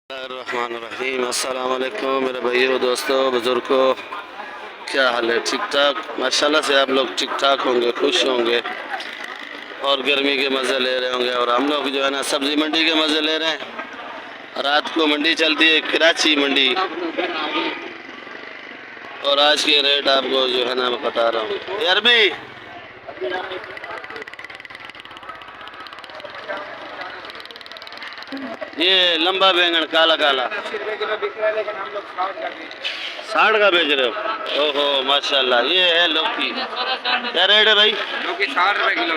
बिस्मिल्लाहिर्रहमानिर्रहीम। अस्सलाम वालेकुम मेरे भाइयों, दोस्तों, बुज़ुर्गों, क्या हाल है? ठीक ठाक? माशाल्लाह से आप लोग ठीक ठाक होंगे, खुश होंगे और गर्मी के मज़े ले रहे होंगे। और हम लोग जो है ना सब्ज़ी मंडी के मज़े ले रहे हैं। रात को मंडी चलती है कराची मंडी, और आज के रेट आपको जो है ना मैं बता रहा हूँ। यार भी ये लंबा बैंगन काला काला 60 का बेच रहे हो? ओहो माशाल्लाह। ये है लौकी, क्या रेट है भाई? लौकी 60 रुपए किलो।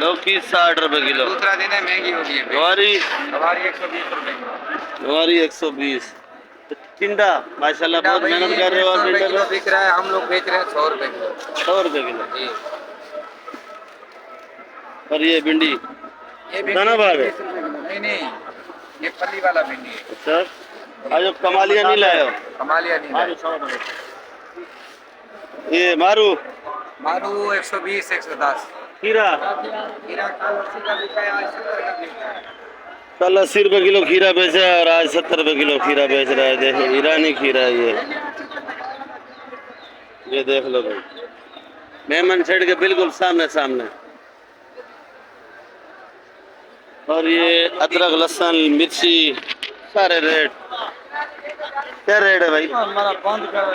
लौकी 60 रुपए किलो। दूसरा दिन है, महंगी हो गई है। गवारी 120 रुपए किलो। गवारी 120। टिंडा माशाल्लाह बहुत मेहनत कर रहे हो आप। टिंडा किलो बिक रहा है, हम लोग बेच रहे हैं 100 रुपए किलो। 100 रुपए किलो जी। और ये भिंडी ये दानाबाद है? नहीं, ये पल्ली वाला भिंडी है। अच्छा, आज कमालिया नहीं लाए हो? कमालिया नहीं लाए। ये मारू मारू 120 110। खीरा खीरा कल 80 का बिका है, आज 70 का बिका है। कल 80 रुपए किलो खीरा बेचा है और आज 70 रुपए किलो खीरा बेच रहा है। देखो ईरानी खीरा है ये देख लो भाई, मेमन शेड के बिल्कुल सामने सामने। और ये अदरक, लहसुन, मिर्ची सारे रेट। क्या रेट है भाई?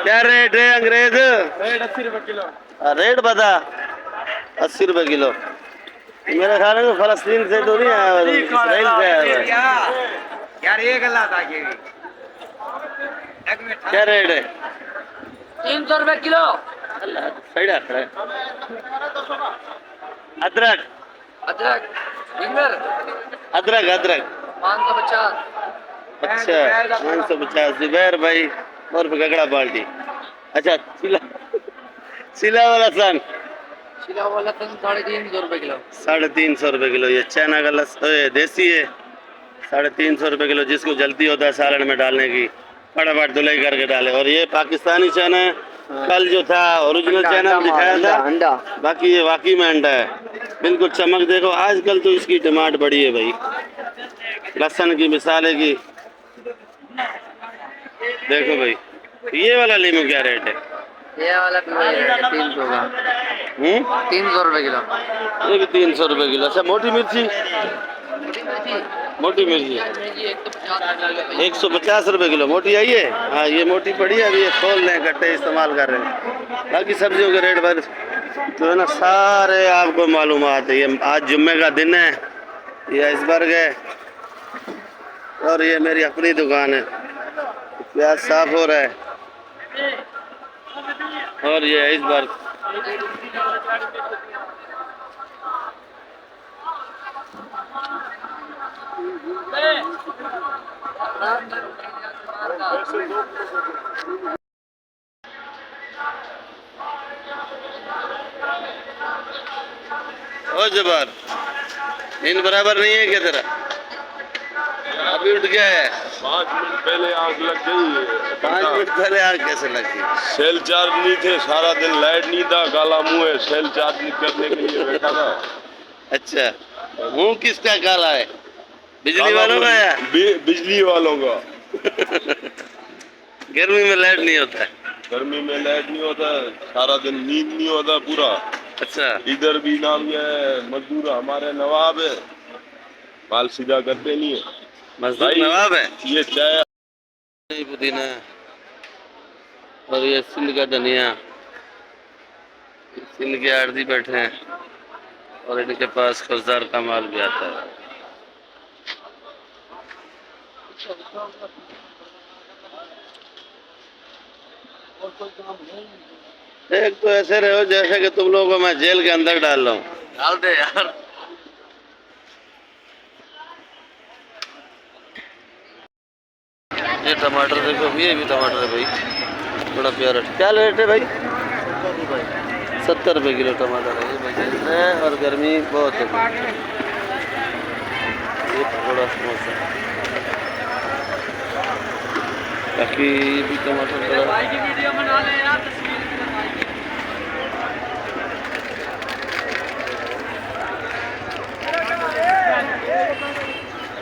क्या रेट है अंग्रेज? रेट 80 रुपए किलो। रेट बता। 80 रुपए किलो। मेरे ख्याल में फलस्तीन से तो नहीं आया, इसराइल से आया हुआ है। यार ये गला था कि क्या रेट है? 300 रुपए किलो। अल्लाह सही खड़ा है। अदरक अदरक फिंगर अदरक अदरक 550। अच्छा 550। जुबैर भाई और गगड़ा बाल्टी। अच्छा सिला सिला वाला सन शिला वाला तो 350 रुपए किलो। 350 रुपए किलो। ये चाइना का देसी है। 350 रुपए किलो। जिसको जल्दी होता है सालन में डालने की, फटाफट धुलाई करके डाले। और ये पाकिस्तानी चना है। कल जो था ओरिजिनल चना दिखाया था, अंडा। बाकी ये वाकई में अंडा है। बिल्कुल चमक देखो। आजकल तो इसकी डिमांड बढ़ी है भाई। लहसुन की मिसाले की देखो भाई। ये वाला लीमू क्या रेट है? ये वाला 300 का। 300 रुपए किलो। ये भी 300 रुपए किलो। अच्छा मोटी मिर्ची? मोटी मिर्ची 150 रुपए किलो। मोटी आई है? हाँ ये मोटी पड़ी है। अभी ये खोल रहे हैं, कट्टे इस्तेमाल कर रहे हैं। बाकी सब्जियों के रेट पर तो है ना सारे आपको मालूमात है। ये आज जुम्मे का दिन है। ये आइसबर्ग है और ये मेरी अपनी दुकान है। प्याज साफ हो रहा है और ये आइसबर्ग। ओ जबर इन बराबर नहीं है क्या तेरा? अभी उठ गया है। 5 मिनट पहले आग लग गई। 5 मिनट पहले आग कैसे लगी? सेल चार्ज नहीं थे, सारा दिन लाइट नहीं था, काला मुंह है। सेल चार्ज नहीं करने के लिए बैठा था। अच्छा मुंह किसका काला है? बिजली वालों का या बिजली वालों का। गर्मी में लाइट नहीं होता है? गर्मी में लाइट नहीं होता, सारा दिन नींद नहीं होता पूरा। अच्छा इधर भी नाम है मजदूर हमारे नवाब है, माल सीधा करते नहीं है। मजदूर नवाब है। ये चाय पुदीना और ये सिंध का धनिया। सिंध के आड़ती बैठे हैं और इनके पास खजदार का माल भी आता है। एक तो ऐसे रहो जैसे कि तुम लोगों को मैं जेल के अंदर डाल रहा हूँ। डाल दे यार। ये टमाटर देखो, ये भी टमाटर है भाई, बड़ा प्यारा। क्या रेट है भाई? 70 रुपए किलो टमाटर है। ये भाई है और गर्मी बहुत है। ये थोड़ा समोसा, बाकी भी टमाटर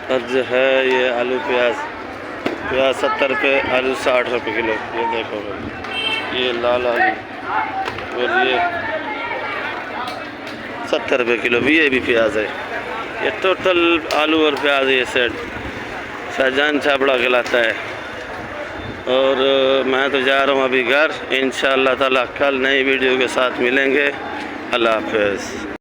और जो है ये आलू प्याज प्याज 70 रुपये, आलू 60 रुपये किलो। ये देखो भाई, ये लाल आलू, और ये 70 रुपये किलो भी, ये भी प्याज है। ये टोटल आलू और प्याज ये सेट शाहजहान छापड़ा कहलाता है। और मैं तो जा रहा हूँ अभी घर। इंशाअल्लाह ताला कल नई वीडियो के साथ मिलेंगे। अल्लाह हाफ़िज़।